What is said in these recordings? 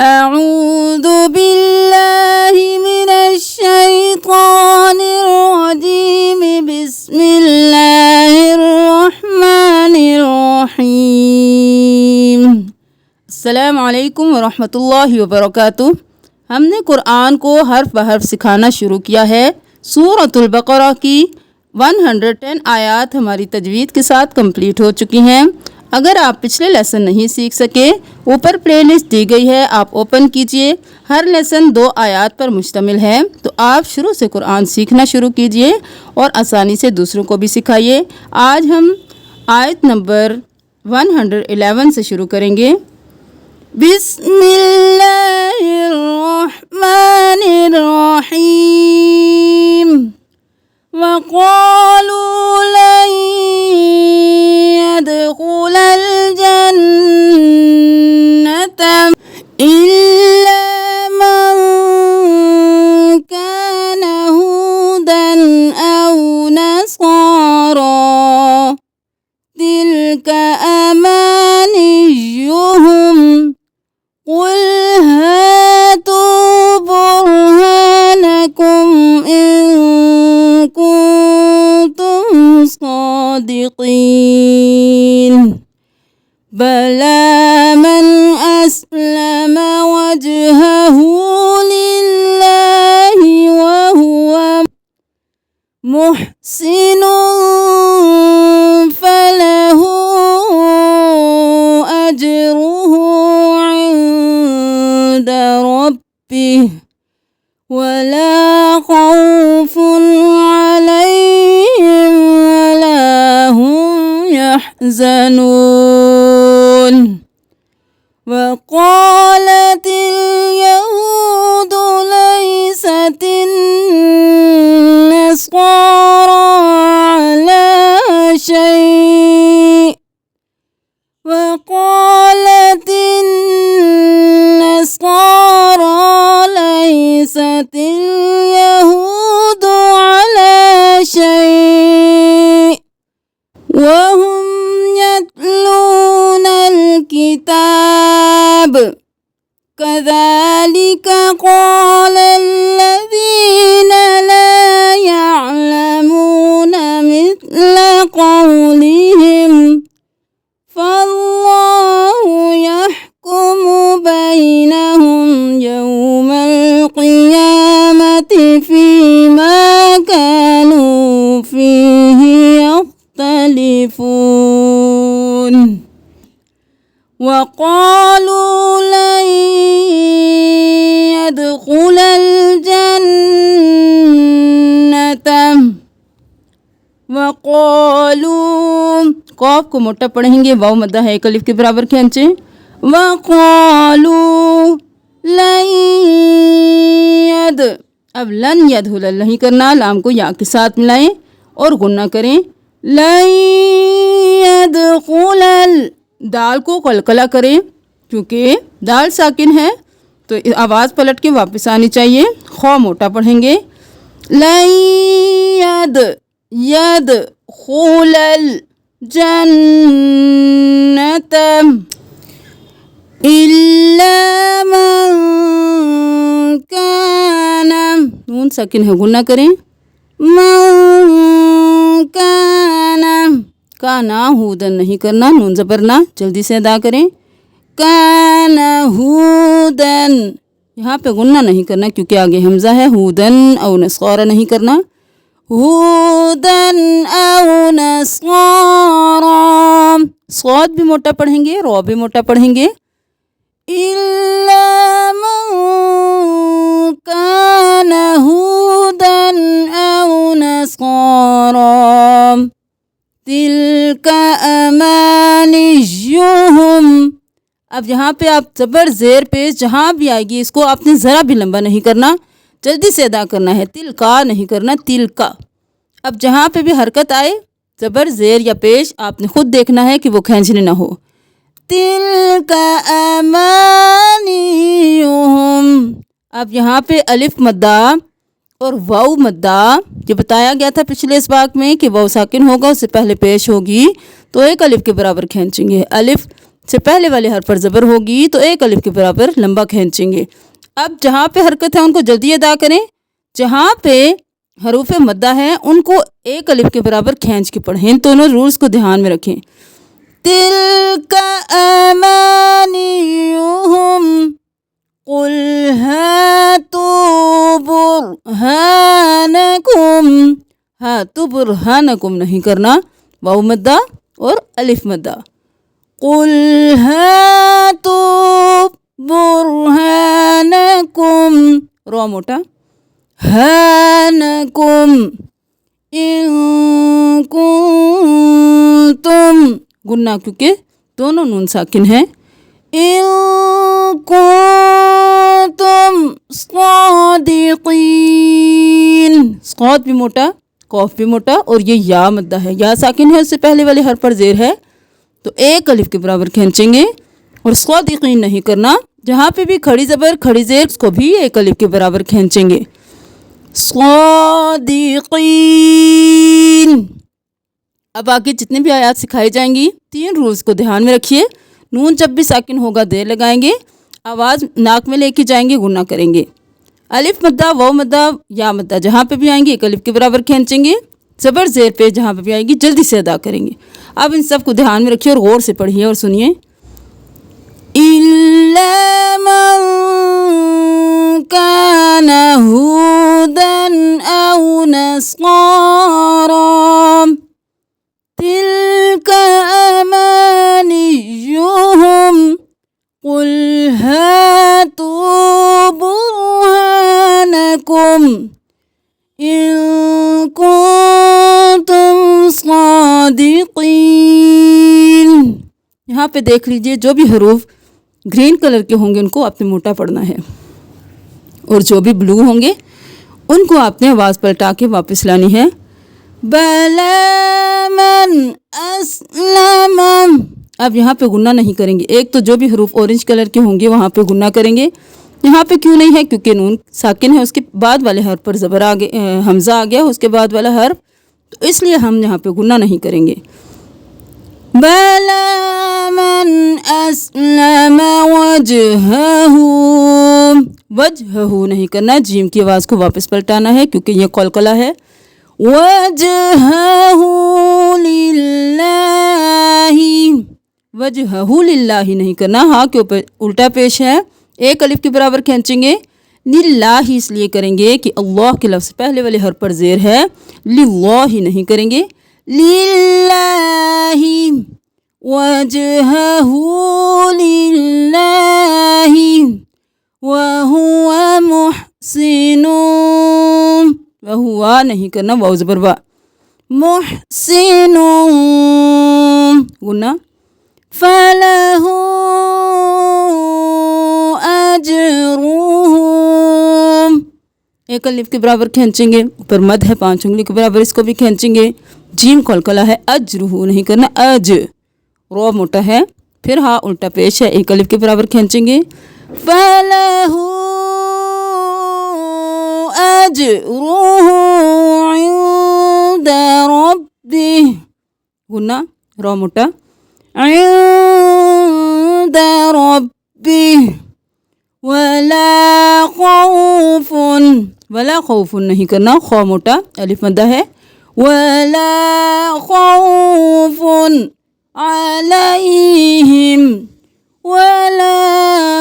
أعوذ بالله من الشيطان الرجيم بسم الله الرحمن الرحيم السلام علیکم ورحمۃ اللہ وبرکاتہ۔ ہم نے قرآن کو حرف بحرف سکھانا شروع کیا ہے۔ سورۃ البقرہ کی 110 آیات ہماری تجوید کے ساتھ کمپلیٹ ہو چکی ہیں۔ اگر آپ پچھلے لیسن نہیں سیکھ سکے، اوپر پلے لسٹ دی گئی ہے، آپ اوپن کیجئے۔ ہر لیسن 2 آیات پر مشتمل ہے، تو آپ شروع سے قرآن سیکھنا شروع کیجئے اور آسانی سے دوسروں کو بھی سکھائیے۔ آج ہم آیت نمبر 111 سے شروع کریں گے۔ بسم اللہ الرحمن الرحیم وقالوا لن يدخل الجنة إلا من كان هودا أو نصارى تلك أمانيهم قل هاتوا برهانكم إن كنتم صادقين بلى من أسلم وجهه لله وهو محسن فله أجره عند ربه ولا خوف عليهم ولا هم يحزنون وقالت اليهود ليست النصارى على شيء وقالت النصارى ليست اليهود على شيء وهم يتلون الكتاب كذلك قال الذين لا يعلمون مثل قولهم فالله يحكم بينهم يوم القيامة فيما كانوا فيه يختلفون وقالوا لن يدخل الجنة وقالوا قاف کو موٹا پڑھیں گے، واو مدہ ہے ایک الف کے برابر کھینچیں۔ وقالوا لن اب لن يدخل نہیں کرنا، لام کو یا کے ساتھ ملائیں اور غنہ کریں۔ لن يدخل دال کو قلقلہ کریں، کیونکہ دال ساکن ہے تو آواز پلٹ کے واپس آنی چاہیے۔ خو موٹا پڑھیں گے۔ لن يدخل الجنة إلا من كان نون ساکن ہے، غنہ کریں۔ من كان کانا ہودن نہیں کرنا، نون زبرنا جلدی سے ادا کریں۔ کان ہودن یہاں پہ غنہ نہیں کرنا کیونکہ آگے حمزہ ہے۔ ہودن او نصارا نہیں کرنا، ہودن او نصارا۔ صاد بھی موٹا پڑھیں گے، رو بھی موٹا پڑھیں گے۔ الا من کان ہودن او نصارا تلک امانیہم۔ اب یہاں پہ آپ زبر زیر پیش جہاں بھی آئے گی اس کو آپ نے ذرا بھی لمبا نہیں کرنا، جلدی سے ادا کرنا ہے، تل کا نہیں کرنا، تل کا۔ اب جہاں پہ بھی حرکت آئے زبر زیر یا پیش آپ نے خود دیکھنا ہے کہ وہ کھینچنے نہ ہو۔ تل کا امانیہم۔ اب یہاں پہ الف مدہ اور واو مدہ جو بتایا گیا تھا پچھلے اس واق میں کہ واو ساکن ہوگا اس سے پہلے پیش ہوگی تو ایک الف کے برابر کھینچیں گے۔ الف سے پہلے والے حرف پر زبر ہوگی تو ایک الف کے برابر لمبا کھینچیں گے۔ اب جہاں پہ حرکت ہے ان کو جلدی ادا کریں۔ جہاں پہ حروف مدہ ہے ان کو ایک الف کے برابر کھینچ کے پڑھیں۔ ان دونوں رولز کو دھیان میں رکھیں۔ تلک امانیہم قل ہاتوا برہانکم، ہاتوا برہانکم نہیں کرنا، واو مدہ اور الف مدہ۔ قل ہاتوا برہانکم، را موٹا، ہانکم ان کنتم، گنہ کیونکہ دونوں نون ساکن ہیں، ان کنتم صادقین، صاد بھی موٹا، قاف بھی موٹا، اور یہ یا مدہ ہے، یا ساکن ہے، اس سے پہلے والے حرف پر زیر ہے تو ایک الف کے برابر کھینچیں گے، اور صادقین نہیں کرنا۔ جہاں پہ بھی کھڑی زبر کھڑی زیر اس کو بھی ایک الف کے برابر کھینچیں گے، صادقین۔ اب آگے جتنے بھی آیات سکھائی جائیں گی 3 رولز کو دھیان میں رکھیے۔ نون جب بھی ساکن ہوگا دیر لگائیں گے، آواز ناک میں لے کے جائیں گے، گنہ کریں گے۔ الف مدہ، واو مدہ، یا مدہ جہاں پہ بھی آئیں گے ایک الف کے برابر کھینچیں گے، زبر زیر پہ جہاں پہ بھی آئے گی جلدی سے ادا کریں گے۔ اب ان سب کو دھیان میں رکھیے اور غور سے پڑھیے اور سنیے۔ إِلَّا مَن كَانَ هُودًا أَوْ نَصَارَىٰ تِلْكَ أَمَانِيُّهُمْ قُلْ هَاتُوا بُرْهَانَكُمْ إِن كُنتُمْ صَادِقِينَ۔ یہاں پہ دیکھ لیجئے جو بھی حروف گرین کلر کے ہوں گے ان کو آپ نے موٹا پڑھنا ہے، اور جو بھی بلو ہوں گے ان کو آپ نے آواز پلٹا کے واپس لانی ہے۔ بَلَا مَنْ أَسْلَمَ، اب یہاں پہ گنہ نہیں کریں گے۔ ایک تو جو بھی حروف اورنج کلر کے ہوں گے وہاں پہ گنہ کریں گے، یہاں پہ کیوں نہیں ہے؟ کیونکہ نون ساکن ہے، اس کے بعد والے حرف پر زبر آ گیا، حمزہ آ گیا اس کے بعد والا حرف، تو اس لیے ہم یہاں پہ گنہ نہیں کریں گے۔ بَلَا مَنْ أَسْلَمَ وَجْهَهُ، وجہہ نہیں کرنا، جیم کی آواز کو واپس پلٹانا ہے کیونکہ یہ قلقلہ ہے۔ وَجْهَهُ لِلَّهِ، وجہہ للہ نہیں کرنا، ہاں کے اوپر الٹا پیش ہے، ایک الف کے برابر کھینچیں گے۔ للہ اس لیے کریں گے کہ اللہ کے لفظ پہلے والے حرف پر زیر ہے، للہ نہیں کریں گے، للہ، وجہہ للہ وہو محسن، وہو نہیں کرنا، واو زبر وا، محسن گنہ، فَلَهُ أَجْرُهُ، ایک الف کے برابر کھینچیں گے، اوپر مد ہے 5 انگلی کے برابر، اس کو بھی کھینچیں گے۔ جیم قلقلہ ہے، اجرہ نہیں کرنا، اج، رو موٹا ہے، پھر ہاں الٹا پیش ہے، ایک الف کے برابر کھینچیں گے۔ فَلَهُ أَجْرُهُ عِندَ رَبِّهِ، گنہ، رو موٹا، عند ربه ولا خوف، ولا خوف نہیں کرنا، خو موٹا، الف مدہ ہے، ولا خوف علیہم ولا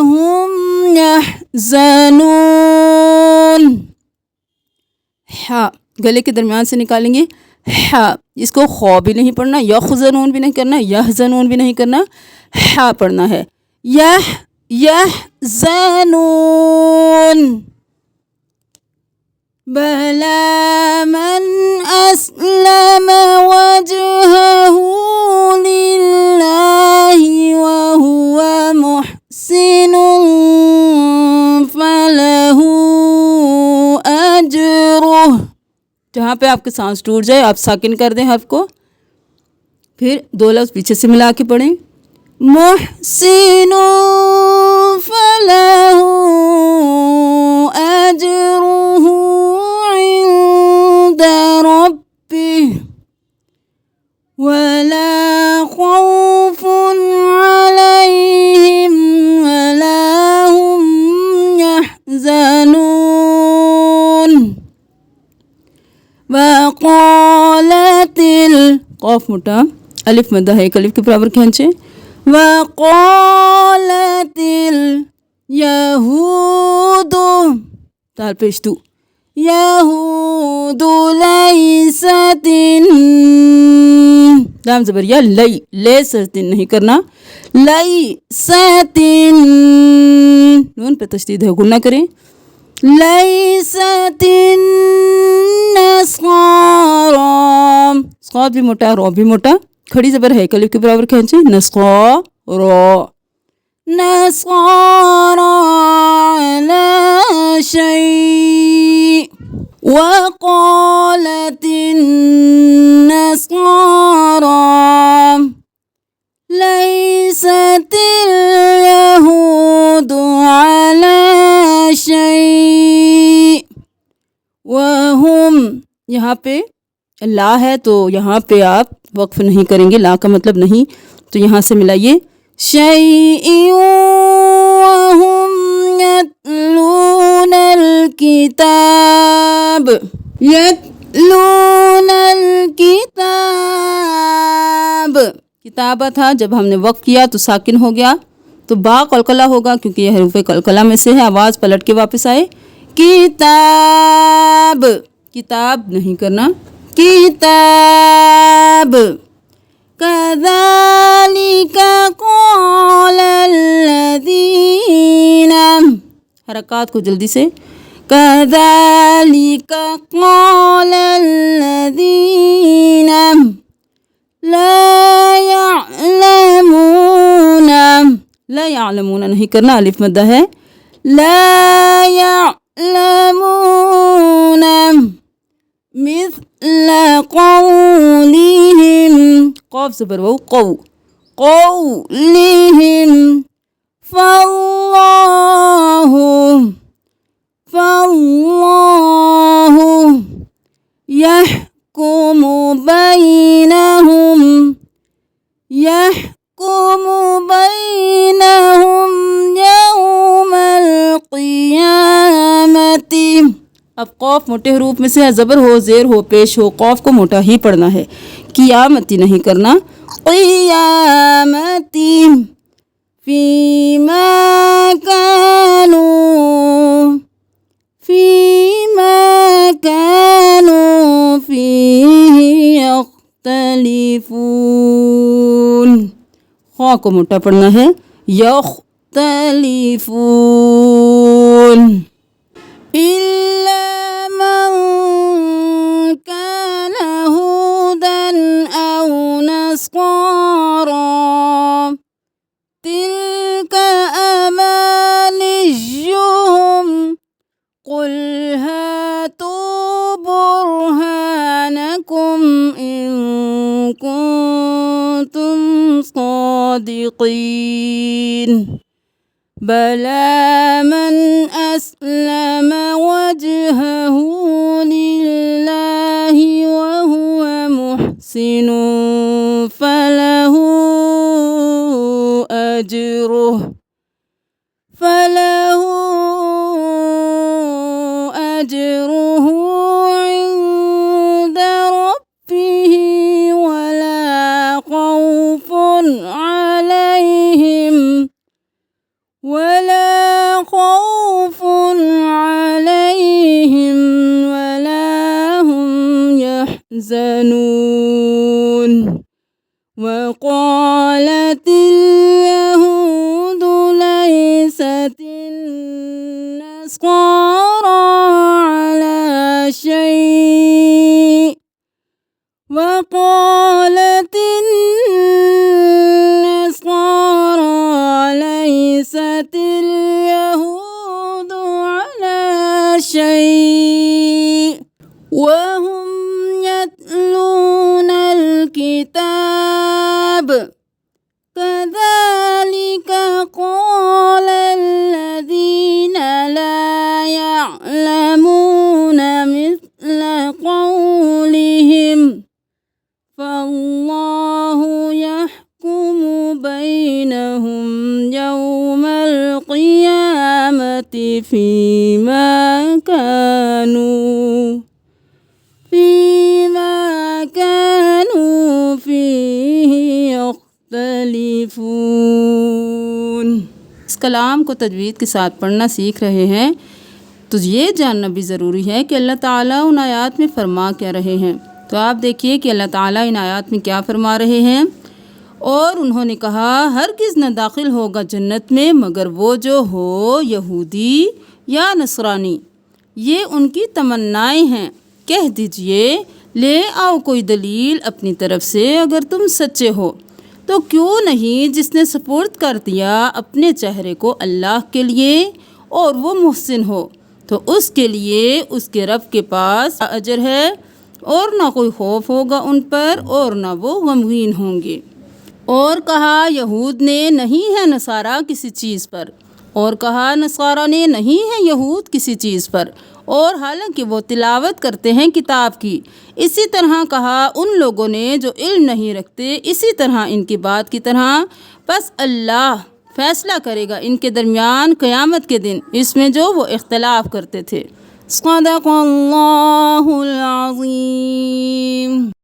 هم يحزنون۔ ہاں گلے کے درمیان سے نکالیں گے، ہاں اس کو خو بھی نہیں پڑھنا، یحزنون بھی نہیں کرنا، یحزنون بھی نہیں کرنا، ہاں پڑھنا ہے، یحزنون۔ بَلَا مَنْ أَسْلَمَ وَجْهَهُ لِلَّهِ وَهُوَ مُحْسِنٌ فَلَهُ أَجْرُهُ، جہاں پہ آپ کے سانس ٹوٹ جائے آپ ساکن کر دیں حرف کو، پھر 2 لفظ پیچھے سے ملا کے پڑھیں، محسن فَلَهُ أَجْرُهُ عِندَ رَبِّهِ وَلَا خَوْفٌ عَلَيْهِمْ قاف موٹا الف مدہ ہے ایک الف کے برابر کھینچے وقالت الیہود دال پیش تو یہود لیست لام زبر یا لئی لیست نہیں کرنا لیست نون پہ تشدید ہے گل نہ کریں لیست النصارى صاد بھی موٹا رو بھی موٹا کھڑی زبر ہے الف کے برابر کھینچے نصارى نصارى على شيء وقالت النصارى ليست اليهود على شيء وهم یہاں پہ لا ہے تو یہاں پہ آپ وقف نہیں کریں گے لا کا مطلب نہیں تو یہاں سے ملائیے شيء وهم يتلون الكتاب يتلون الكتاب کتابہ تھا جب ہم نے وقف کیا تو ساکن ہو گیا تو با قلقلہ ہوگا کیونکہ یہ حروف قلقلہ میں سے ہے آواز پلٹ کے واپس آئے کتاب کتاب نہیں کرنا کتاب كذلك قال الذين حرکات کو جلدی سے كذلك قال الذين لا يعلمون نہیں کرنا الف مدہ ہے لا يعلمون مثل قولهم قاف زبر وو قولهم فالله يحكم بينهم يوم القيامة اب قاف موٹے حروف میں سے زبر ہو زیر ہو پیش ہو قاف کو موٹا ہی پڑھنا ہے قیامتی نہیں کرنا قیامتی فیما كانوا فيه يختلفون خا کو موٹا پڑھنا ہے يختلفون إلا من كان هودا أو نصارى تلك أمانيهم قل هاتوا برهانكم إن كنتم صادقين بلى من أسلم وجهه لله وهو محسن فله أجره عند ربه ولا خوف عليهم ولا هم يحزنون وقالت اليهود ليست النصارى على شيء وقالت النصارى ليست اليهود على شيء وهم يتلون الكتاب كذلك قال الذين لا يعلمون مثل قولهم فالله يحكم بينهم يوم القيامة فيما كانوا فيه کلام کو تجوید کے ساتھ پڑھنا سیکھ رہے ہیں تو یہ جاننا بھی ضروری ہے کہ اللہ تعالیٰ ان آیات میں فرما کیا رہے ہیں۔ تو آپ دیکھیے کہ اللہ تعالیٰ ان آیات میں کیا فرما رہے ہیں۔ اور انہوں نے کہا ہرگز نہ داخل ہوگا جنت میں مگر وہ جو ہو یہودی یا نصرانی، یہ ان کی تمنائیں ہیں۔ کہہ دیجئے لے آؤ کوئی دلیل اپنی طرف سے اگر تم سچے ہو، تو کیوں نہیں جس نے سپرد کر دیا اپنے چہرے کو اللہ کے لیے اور وہ محسن ہو تو اس کے لیے اس کے رب کے پاس اجر ہے، اور نہ کوئی خوف ہوگا ان پر اور نہ وہ غمگین ہوں گے۔ اور کہا یہود نے نہیں ہے نصارہ کسی چیز پر، اور کہا نصارہ نے نہیں ہے یہود کسی چیز پر، اور حالانکہ وہ تلاوت کرتے ہیں کتاب کی۔ اسی طرح کہا ان لوگوں نے جو علم نہیں رکھتے، اسی طرح ان کی بات کی طرح، پس اللہ فیصلہ کرے گا ان کے درمیان قیامت کے دن اس میں جو وہ اختلاف کرتے تھے۔ صدق اللہ العظیم۔